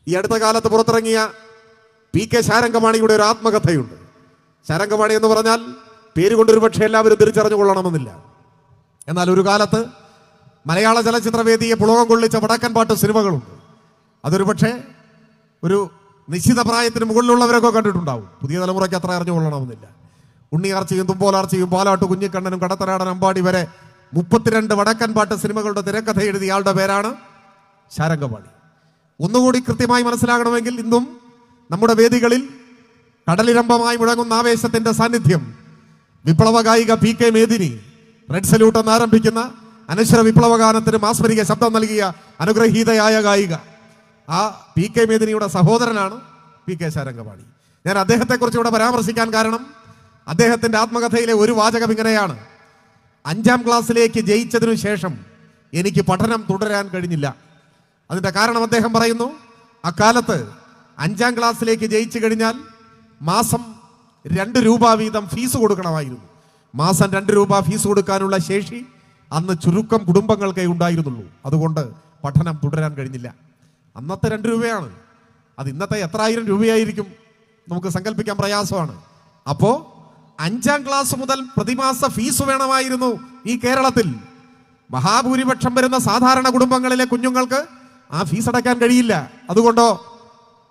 ഈ അടുത്ത കാലത്ത് പുറത്തിറങ്ങിയ PK ശാരംഗപാണിയുടെ ഒരു ആത്മകഥയുണ്ട്. ശാരംഗപാണി എന്ന് പറഞ്ഞാൽ പേരുകൊണ്ടൊരു പക്ഷേ എല്ലാവരും തിരിച്ചറിഞ്ഞു കൊള്ളണമെന്നില്ല. എന്നാൽ ഒരു കാലത്ത് മലയാള ചലച്ചിത്രവേദിയെ പുളകം കൊള്ളിച്ച വടക്കൻ പാട്ട് സിനിമകളുണ്ട്. അതൊരു പക്ഷേ ഒരു നിശ്ചിത പ്രായത്തിന് മുകളിലുള്ളവരൊക്കെ കണ്ടിട്ടുണ്ടാവും. പുതിയ തലമുറയ്ക്ക് അത്ര അറിഞ്ഞു കൊള്ളണമെന്നില്ല. ഉണ്ണിയാർച്ചയും തുമ്പോലാർച്ചയും പാലാട്ട് കുഞ്ഞിക്കണ്ണനും കടത്തനാടൻ അമ്പാടി വരെ 32 വടക്കൻ പാട്ട് സിനിമകളുടെ തിരക്കഥ എഴുതിയ ആളുടെ പേരാണ് ശാരംഗപാണി. ഒന്നുകൂടി കൃത്യമായി മനസ്സിലാകണമെങ്കിൽ ഇന്നും നമ്മുടെ വേദികളിൽ കടലിരമ്പമായി മുഴങ്ങുന്ന ആവേശത്തിന്റെ സാന്നിധ്യം വിപ്ലവ ഗായിക PK മേദിനി റെഡ് സല്യൂട്ട് എന്ന് ആരംഭിക്കുന്ന അനശ്വര വിപ്ലവഗാനത്തിന് മാസ്മരിക ശബ്ദം നൽകിയ അനുഗ്രഹീതയായ ഗായിക, ആ PK മേദിനിയുടെ സഹോദരനാണ് PK ശാരംഗപാണി. ഞാൻ അദ്ദേഹത്തെക്കുറിച്ച് ഇവിടെ പരാമർശിക്കാൻ കാരണം അദ്ദേഹത്തിന്റെ ആത്മകഥയിലെ ഒരു വാചകം ഇങ്ങനെയാണ്: 5ാം ക്ലാസ്സിലേക്ക് ജയിച്ചതിനു ശേഷം എനിക്ക് പഠനം തുടരാൻ കഴിഞ്ഞില്ല. അതിന്റെ കാരണം അദ്ദേഹം പറയുന്നു, അക്കാലത്ത് 5ാം ക്ലാസ്സിലേക്ക് ജയിച്ചു കഴിഞ്ഞാൽ മാസം 2 രൂപ വീതം ഫീസ് കൊടുക്കണമായിരുന്നു. മാസം 2 രൂപ ഫീസ് കൊടുക്കാനുള്ള ശേഷി അന്ന് ചുരുക്കം കുടുംബങ്ങൾക്കേ ഉണ്ടായിരുന്നുള്ളൂ. അതുകൊണ്ട് പഠനം തുടരാൻ കഴിഞ്ഞില്ല. അന്നത്തെ 2 രൂപയാണ്. അത് ഇന്നത്തെ എത്ര ആയിരം രൂപയായിരിക്കും നമുക്ക് സങ്കല്പിക്കാൻ പ്രയാസമാണ്. അപ്പോ 5ാം ക്ലാസ് മുതൽ പ്രതിമാസ ഫീസ് വേണമായിരുന്നു ഈ കേരളത്തിൽ. മഹാഭൂരിപക്ഷം വരുന്ന സാധാരണ കുടുംബങ്ങളിലെ കുഞ്ഞുങ്ങൾക്ക് ആ ഫീസ് അടയ്ക്കാൻ കഴിയില്ല. അതുകൊണ്ടോ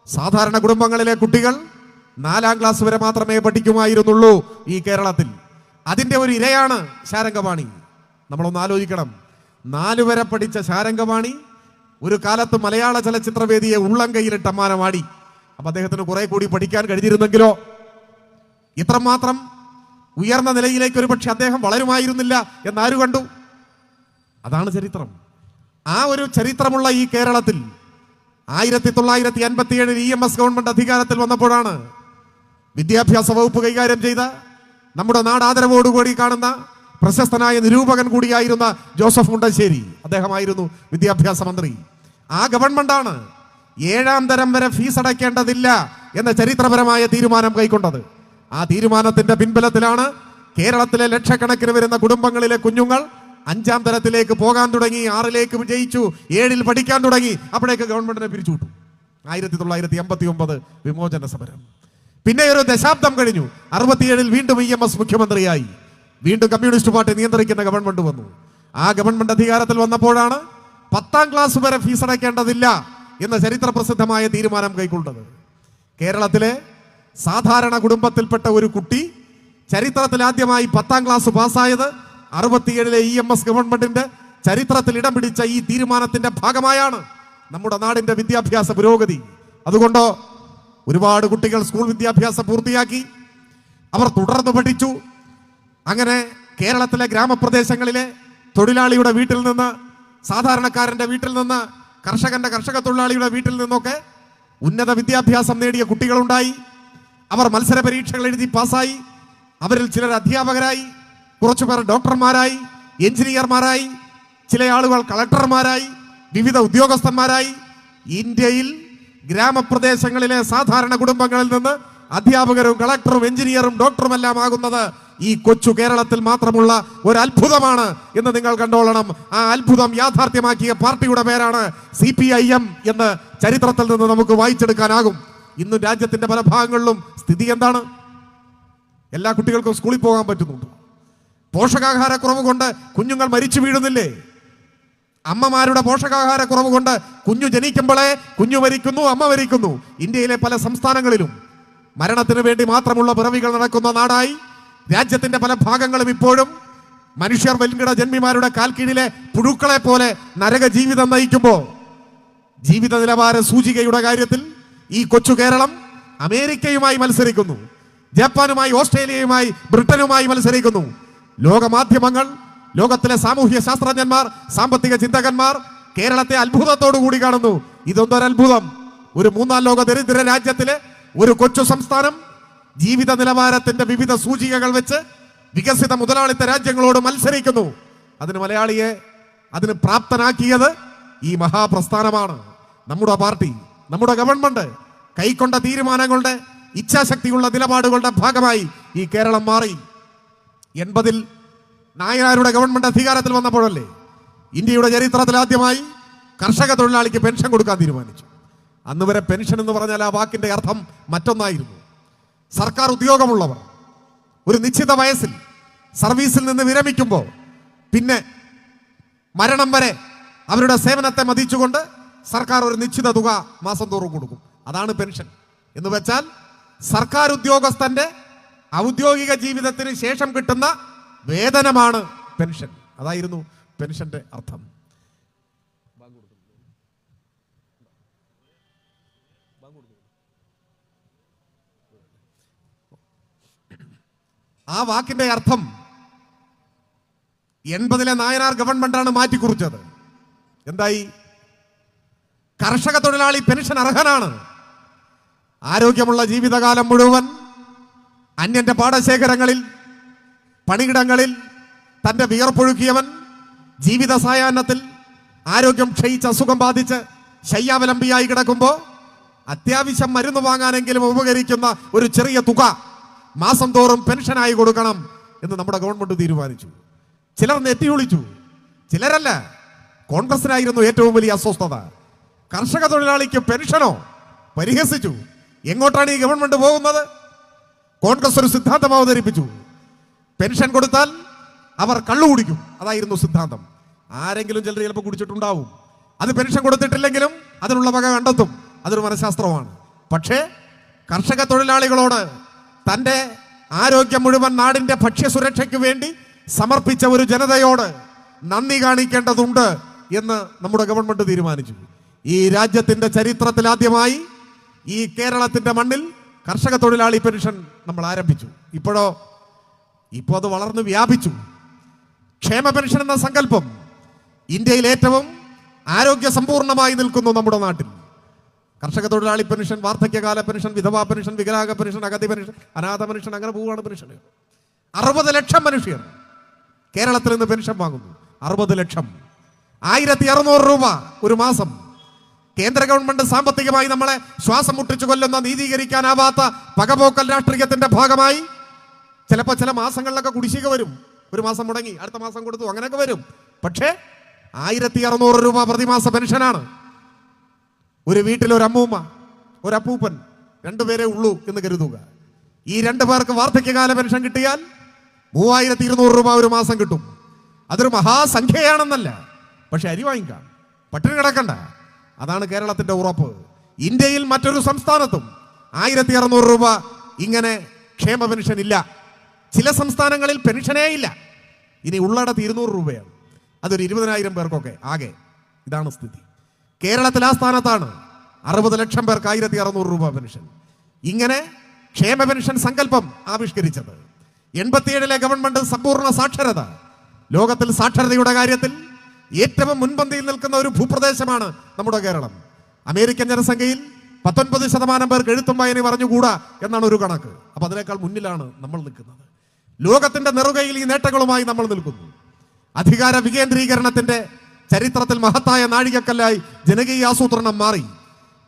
സാധാരണ കുടുംബങ്ങളിലെ കുട്ടികൾ 4ാം ക്ലാസ് വരെ മാത്രമേ പഠിക്കുമായിരുന്നുള്ളൂ ഈ കേരളത്തിൽ. അതിന്റെ ഒരു ഇരയാണ് ശാരംഗപാണി. നമ്മളൊന്ന് ആലോചിക്കണം. 4 വരെ പഠിച്ച ശാരംഗപാണി ഒരു കാലത്ത് മലയാള ചലച്ചിത്രവേദിയെ ഉള്ളം കൈയിലിട്ട് അമ്മാനമാടി. അപ്പൊ അദ്ദേഹത്തിന് കുറെ കൂടി പഠിക്കാൻ കഴിഞ്ഞിരുന്നെങ്കിലോ ഇത്രമാത്രം ഉയർന്ന നിലയിലേക്ക് ഒരു പക്ഷെ അദ്ദേഹം വളരുമായിരുന്നില്ല എന്നാരു കണ്ടു? അതാണ് ചരിത്രം. ആ ഒരു ചരിത്രമുള്ള ഈ കേരളത്തിൽ 1957 EMS ഗവൺമെന്റ് അധികാരത്തിൽ വന്നപ്പോഴാണ് വിദ്യാഭ്യാസ വകുപ്പ് കൈകാര്യം ചെയ്ത നമ്മുടെ നാട് ആദരവോടുകൂടി കാണുന്ന പ്രശസ്തനായ നിരൂപകൻ കൂടിയായിരുന്ന ജോസഫ് മുണ്ടശ്ശേരി, അദ്ദേഹമായിരുന്നു വിദ്യാഭ്യാസ മന്ത്രി. ആ ഗവൺമെന്റാണ് 7ാം തരം വരെ ഫീസ് അടയ്ക്കേണ്ടതില്ല എന്ന ചരിത്രപരമായ തീരുമാനം കൈക്കൊണ്ടത്. ആ തീരുമാനത്തിന്റെ പിൻബലത്തിലാണ് കേരളത്തിലെ ലക്ഷക്കണക്കിന് വരുന്ന കുടുംബങ്ങളിലെ കുഞ്ഞുങ്ങൾ 5ാം തരത്തിലേക്ക് പോകാൻ തുടങ്ങി. 6ലേക്ക് വിജയിച്ചു, 7ൽ പഠിക്കാൻ തുടങ്ങി. അപ്പോഴേക്ക് ഗവൺമെന്റിനെ പിരിച്ചുവിട്ടു. 1989 വിമോചന സമരം. പിന്നെ ഒരു ദശാബ്ദം കഴിഞ്ഞു. 67 വീണ്ടും EMS മുഖ്യമന്ത്രിയായി. വീണ്ടും കമ്മ്യൂണിസ്റ്റ് പാർട്ടി നിയന്ത്രിക്കുന്ന ഗവൺമെന്റ് വന്നു. ആ ഗവൺമെന്റ് അധികാരത്തിൽ വന്നപ്പോഴാണ് 10ാം ക്ലാസ് വരെ ഫീസ് അടയ്ക്കേണ്ടതില്ല എന്ന ചരിത്ര പ്രസിദ്ധമായ തീരുമാനം കൈക്കൊണ്ടത്. കേരളത്തിലെ സാധാരണ കുടുംബത്തിൽപ്പെട്ട ഒരു കുട്ടി ചരിത്രത്തിൽ ആദ്യമായി 10ാം ക്ലാസ് പാസ്സായത് 67 EMS ഗവൺമെന്റിന്റെ ചരിത്രത്തിൽ ഇടം പിടിച്ച ഈ തീരുമാനത്തിന്റെ ഭാഗമായാണ് നമ്മുടെ നാടിന്റെ വിദ്യാഭ്യാസ പുരോഗതി. അതുകൊണ്ടോ ഒരുപാട് കുട്ടികൾ സ്കൂൾ വിദ്യാഭ്യാസം പൂർത്തിയാക്കി, അവർ തുടർന്ന് പഠിച്ചു. അങ്ങനെ കേരളത്തിലെ ഗ്രാമപ്രദേശങ്ങളിലെ തൊഴിലാളിയുടെ വീട്ടിൽ നിന്ന്, സാധാരണക്കാരന്റെ വീട്ടിൽ നിന്ന്, കർഷക തൊഴിലാളിയുടെ വീട്ടിൽ നിന്നൊക്കെ ഉന്നത വിദ്യാഭ്യാസം നേടിയ കുട്ടികളുണ്ടായി. അവർ മത്സര പരീക്ഷകൾ എഴുതി പാസ്സായി. അവരിൽ ചിലർ അധ്യാപകരായി, കുറച്ചുപേർ ഡോക്ടർമാരായി, എഞ്ചിനീയർമാരായി, ചില ആളുകൾ കളക്ടർമാരായി, വിവിധ ഉദ്യോഗസ്ഥന്മാരായി. ഇന്ത്യയിൽ ഗ്രാമപ്രദേശങ്ങളിലെ സാധാരണ കുടുംബങ്ങളിൽ നിന്ന് അധ്യാപകരും കളക്ടറും എഞ്ചിനീയറും ഡോക്ടറും എല്ലാം ആകുന്നത് ഈ കൊച്ചു കേരളത്തിൽ മാത്രമുള്ള ഒരു അത്ഭുതമാണ് എന്ന് നിങ്ങൾ കണ്ടോളണം. ആ അത്ഭുതം യാഥാർത്ഥ്യമാക്കിയ പാർട്ടിയുടെ പേരാണ് CPIM എന്ന് ചരിത്രത്തിൽ നിന്ന് നമുക്ക് വായിച്ചെടുക്കാനാകും. ഇന്നും രാജ്യത്തിന്റെ പല ഭാഗങ്ങളിലും സ്ഥിതി എന്താണ്? എല്ലാ കുട്ടികൾക്കും സ്കൂളിൽ പോകാൻ പറ്റുന്നുണ്ട്. പോഷകാഹാരക്കുറവ് കൊണ്ട് കുഞ്ഞുങ്ങൾ മരിച്ചു വീഴുന്നില്ലേ? അമ്മമാരുടെ പോഷകാഹാരക്കുറവ് കൊണ്ട് കുഞ്ഞു ജനിക്കുമ്പോഴേ കുഞ്ഞു മരിക്കുന്നു, അമ്മ മരിക്കുന്നു. ഇന്ത്യയിലെ പല സംസ്ഥാനങ്ങളിലും മരണത്തിന് വേണ്ടി മാത്രമുള്ള പിറവികൾ നടക്കുന്ന നാടായി രാജ്യത്തിന്റെ പല ഭാഗങ്ങളും ഇപ്പോഴും മനുഷ്യർ വൻകിട ജന്മിമാരുടെ കാൽക്കീഴിലെ പുഴുക്കളെ പോലെ നരക ജീവിതം നയിക്കുമ്പോൾ ജീവിത നിലവാര സൂചികയുടെ കാര്യത്തിൽ ഈ കൊച്ചു കേരളം അമേരിക്കയുമായി മത്സരിക്കുന്നു, ജപ്പാനുമായി, ഓസ്ട്രേലിയയുമായി, ബ്രിട്ടനുമായി മത്സരിക്കുന്നു. ലോകമാധ്യമങ്ങൾ, ലോകത്തിലെ സാമൂഹ്യ ശാസ്ത്രജ്ഞന്മാർ, സാമ്പത്തിക ചിന്തകന്മാർ കേരളത്തെ അത്ഭുതത്തോടു കൂടി കാണുന്നു. ഇതൊന്നൊരത്ഭുതം. ഒരു 3ാം ലോക ദരിദ്ര രാജ്യത്തിലെ ഒരു കൊച്ചു സംസ്ഥാനം ജീവിത നിലവാരത്തിന്റെ വിവിധ സൂചികകൾ വെച്ച് വികസിത മുതലാളിത്ത രാജ്യങ്ങളോട് മത്സരിക്കുന്നു. അതിന് മലയാളിയെ അതിന് പ്രാപ്തനാക്കിയത് ഈ മഹാപ്രസ്ഥാനമാണ്. നമ്മുടെ പാർട്ടി, നമ്മുടെ ഗവൺമെന്റ് കൈക്കൊണ്ട തീരുമാനങ്ങളുടെ, ഇച്ഛാശക്തിയുള്ള നിലപാടുകളുടെ ഭാഗമായി ഈ കേരളം മാറി. 80-ൽ നായനാരുടെ ഗവൺമെന്റ് അധികാരത്തിൽ വന്നപ്പോഴല്ലേ ഇന്ത്യയുടെ ചരിത്രത്തിൽ ആദ്യമായി കർഷക തൊഴിലാളിക്ക് പെൻഷൻ കൊടുക്കാൻ തീരുമാനിച്ചു. അന്ന് വരെ പെൻഷൻ എന്ന് പറഞ്ഞാൽ ആ വാക്കിന്റെ അർത്ഥം മറ്റൊന്നായിരുന്നു. സർക്കാർ ഉദ്യോഗമുള്ളവർ ഒരു നിശ്ചിത വയസ്സിൽ സർവീസിൽ നിന്ന് വിരമിക്കുമ്പോൾ പിന്നെ മരണം വരെ അവരുടെ സേവനത്തെ മതിച്ചുകൊണ്ട് സർക്കാർ ഒരു നിശ്ചിത തുക മാസം തോറും കൊടുക്കും. അതാണ് പെൻഷൻ എന്ന് വെച്ചാൽ സർക്കാർ ഉദ്യോഗസ്ഥന്റെ ഔദ്യോഗിക ജീവിതത്തിന് ശേഷം കിട്ടുന്ന വേതനമാണ് പെൻഷൻ. അതായിരുന്നു പെൻഷന്റെ അർത്ഥം. ആ വാക്കിന്റെ അർത്ഥം 80-ലെ നായനാർ ഗവൺമെന്റാണ് മാറ്റിക്കുറിച്ചത്. എന്തായി? കർഷക തൊഴിലാളി പെൻഷൻ അർഹനാണ്. ആരോഗ്യമുള്ള ജീവിതകാലം മുഴുവൻ അന്യന്റെ പാടശേഖരങ്ങളിൽ പണിയിടങ്ങളിൽ തന്റെ വിയർപ്പൊഴുക്കിയവൻ ജീവിത സായാഹ്നത്തിൽ ആരോഗ്യം ക്ഷയിച്ച് അസുഖം ബാധിച്ച് ശയ്യാവലംബിയായി കിടക്കുമ്പോൾ അത്യാവശ്യം മരുന്ന് വാങ്ങാനെങ്കിലും ഉപകരിക്കുന്ന ഒരു ചെറിയ തുക മാസം തോറും പെൻഷനായി കൊടുക്കണം എന്ന് നമ്മുടെ ഗവൺമെന്റ് തീരുമാനിച്ചു. ചിലർ നെറ്റിയൊളിച്ചു, ചിലരല്ല. കോൺഗ്രസിനായിരുന്നു ഏറ്റവും വലിയ അസ്വസ്ഥത. കർഷക തൊഴിലാളിക്ക് പെൻഷനോ? പരിഹസിച്ചു. എങ്ങോട്ടാണ് ഈ ഗവൺമെന്റ് പോകുന്നത്? കോൺഗ്രസ് ഒരു സിദ്ധാന്തം അവതരിപ്പിച്ചു. പെൻഷൻ കൊടുത്താൽ അവർ കള്ളു കുടിക്കും. അതായിരുന്നു സിദ്ധാന്തം. ആരെങ്കിലും ചിലർ ചിലപ്പോൾ കുടിച്ചിട്ടുണ്ടാവും. അത് പെൻഷൻ കൊടുത്തിട്ടില്ലെങ്കിലും അതിനുള്ള വക കണ്ടെത്തും. അതൊരു മനഃശാസ്ത്രമാണ്. പക്ഷേ കർഷക തൊഴിലാളികളോട് തൻ്റെ ആരോഗ്യം മുഴുവൻ നാടിന്റെ ഭക്ഷ്യസുരക്ഷയ്ക്ക് വേണ്ടി സമർപ്പിച്ച ഒരു ജനതയോട് നന്ദി കാണിക്കേണ്ടതുണ്ട് എന്ന് നമ്മുടെ ഗവൺമെന്റ് തീരുമാനിച്ചു. ഈ രാജ്യത്തിന്റെ ചരിത്രത്തിൽ ആദ്യമായി ഈ കേരളത്തിന്റെ മണ്ണിൽ കർഷക തൊഴിലാളി പെൻഷൻ നമ്മൾ ആരംഭിച്ചു. ഇപ്പോൾ അത് വളർന്നു വ്യാപിച്ചു. ക്ഷേമ പെൻഷൻ എന്ന സങ്കല്പം ഇന്ത്യയിൽ ഏറ്റവും ആരോഗ്യ സമ്പൂർണമായി നിൽക്കുന്നു നമ്മുടെ നാട്ടിൽ. കർഷക തൊഴിലാളി പെൻഷൻ, വാർദ്ധക്യകാല പെൻഷൻ, വിധവാ പെൻഷൻ, വികലാംഗ പെൻഷൻ, അഗതി പെൻഷൻ, അനാഥ പെൻഷൻ, അങ്ങനെ പോവുകയാണ് പെൻഷൻ. 60 ലക്ഷം മനുഷ്യർ കേരളത്തിൽ നിന്ന് പെൻഷൻ വാങ്ങുന്നു. 60 ലക്ഷം, 1600 രൂപ ഒരു മാസം. കേന്ദ്ര ഗവൺമെന്റ് സാമ്പത്തികമായി നമ്മളെ ശ്വാസം മുട്ടിച്ചു കൊല്ലുന്ന നീതീകരിക്കാനാവാത്ത പകപോക്കൽ രാഷ്ട്രീയത്തിന്റെ ഭാഗമായി ചിലപ്പോൾ ചില മാസങ്ങളിലൊക്കെ കുടിശ്ശിക വരും. ഒരു മാസം മുടങ്ങി അടുത്ത മാസം കൊടുത്തു, അങ്ങനെയൊക്കെ വരും. പക്ഷേ 1600 രൂപ പ്രതിമാസ പെൻഷനാണ്. ഒരു വീട്ടിൽ ഒരു അമ്മൂമ്മ, ഒരു അപ്പൂപ്പൻ, 2 പേരേ ഉള്ളൂ എന്ന് കരുതുക. ഈ 2 പേർക്ക് വാർദ്ധക്യകാല പെൻഷൻ കിട്ടിയാൽ 3200 രൂപ ഒരു മാസം കിട്ടും. അതൊരു മഹാസംഖ്യയാണെന്നല്ല, പക്ഷെ അരി വാങ്ങിക്കാം, പട്ടിണി കിടക്കണ്ട. അതാണ് കേരളത്തിന്റെ ഉറപ്പ്. ഇന്ത്യയിൽ മറ്റൊരു സംസ്ഥാനത്തും 1600 രൂപ ഇങ്ങനെ ക്ഷേമ പെൻഷൻ ഇല്ല. ചില സംസ്ഥാനങ്ങളിൽ പെൻഷനേ ഇല്ല. ഇനി ഉള്ളടത്ത് 200 രൂപയാണ്. അതൊരു 20,000 പേർക്കൊക്കെ ആകെ. ഇതാണ് സ്ഥിതി. കേരളത്തിൽ ആ സ്ഥാനത്താണ് 60 ലക്ഷം പേർക്ക് 1600 രൂപ പെൻഷൻ. ഇങ്ങനെ ക്ഷേമ പെൻഷൻ സങ്കല്പം ആവിഷ്കരിച്ചത് 87-ലെ ഗവൺമെന്റ് സമ്പൂർണ്ണ സാക്ഷരത. ലോകത്തിൽ സാക്ഷരതയുടെ കാര്യത്തിൽ ഏറ്റവും മുൻപന്തിയിൽ നിൽക്കുന്ന ഒരു ഭൂപ്രദേശമാണ് നമ്മുടെ കേരളം. അമേരിക്കൻ ജനസംഖ്യയിൽ 19% പേർക്ക് എഴുത്തും വായനയും അറിഞ്ഞുകൂടാ എന്നാണ് ഒരു കണക്ക്. അപ്പൊ അതിനേക്കാൾ മുന്നിലാണ് നമ്മൾ നിൽക്കുന്നത്. ലോകത്തിന്റെ നെറുകയിൽ ഈ നേട്ടങ്ങളുമായി നമ്മൾ നിൽക്കുന്നു. അധികാര വികേന്ദ്രീകരണത്തിന്റെ ചരിത്രത്തിൽ മഹത്തായ നാഴികക്കല്ലായി ജനകീയ ആസൂത്രണം മാറി.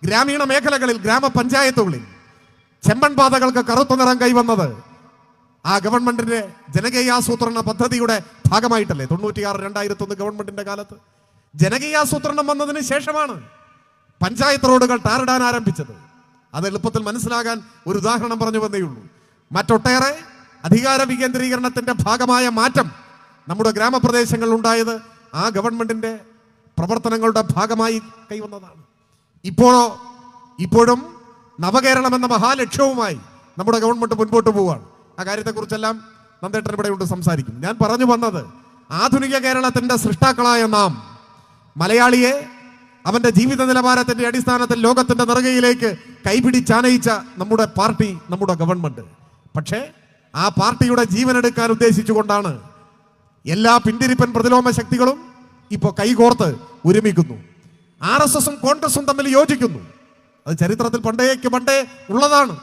ഗ്രാമീണ മേഖലകളിൽ, ഗ്രാമപഞ്ചായത്തുകളിൽ ചെമ്മൺ പാതകൾക്ക് കറുത്ത നിറം കൈവന്നത് ആ ഗവൺമെന്റിന്റെ ജനകീയാസൂത്രണ പദ്ധതിയുടെ ഭാഗമായിട്ടല്ലേ? 96-2001 ഗവൺമെന്റിന്റെ കാലത്ത് ജനകീയാസൂത്രണം വന്നതിന് ശേഷമാണ് പഞ്ചായത്ത് റോഡുകൾ ടാറിടാൻ ആരംഭിച്ചത്. അത് എളുപ്പത്തിൽ മനസ്സിലാകാൻ ഒരു ഉദാഹരണം പറഞ്ഞു വന്നേ ഉള്ളൂ. മറ്റൊട്ടേറെ അധികാര വികേന്ദ്രീകരണത്തിന്റെ ഭാഗമായ മാറ്റം നമ്മുടെ ഗ്രാമപ്രദേശങ്ങളിൽ ഉണ്ടായത് ആ ഗവൺമെന്റിന്റെ പ്രവർത്തനങ്ങളുടെ ഭാഗമായി കൈവന്നതാണ്. ഇപ്പോഴും നവകേരളം എന്ന മഹാലക്ഷ്യവുമായി നമ്മുടെ ഗവൺമെന്റ് മുൻപോട്ട് പോവുകയാണ്. ആ കാര്യത്തെക്കുറിച്ചെല്ലാം നന്ദേട്ടൻ ഇവിടെയുണ്ട്, സംസാരിക്കും. ഞാൻ പറഞ്ഞു വന്നത്, ആധുനിക കേരളത്തിന്റെ സൃഷ്ടാക്കളായ നാം മലയാളിയെ അവന്റെ ജീവിത നിലവാരത്തിന്റെ അടിസ്ഥാനത്തിൽ ലോകത്തിന്റെ നെറുകയിലേക്ക് കൈപിടിച്ചാനയിച്ച നമ്മുടെ പാർട്ടി, നമ്മുടെ ഗവൺമെന്റ്. പക്ഷേ ആ പാർട്ടിയുടെ ജീവനെടുക്കാൻ ഉദ്ദേശിച്ചുകൊണ്ടാണ് എല്ലാ പിന്തിരിപ്പൻ പ്രതിലോമ ശക്തികളും ഇപ്പോൾ കൈകോർത്ത് ഒരുമിക്കുന്നു. RSSും കോൺഗ്രസും തമ്മിൽ യോജിക്കുന്നു. അത് ചരിത്രത്തിൽ പണ്ടേ ഉള്ളതാണ്.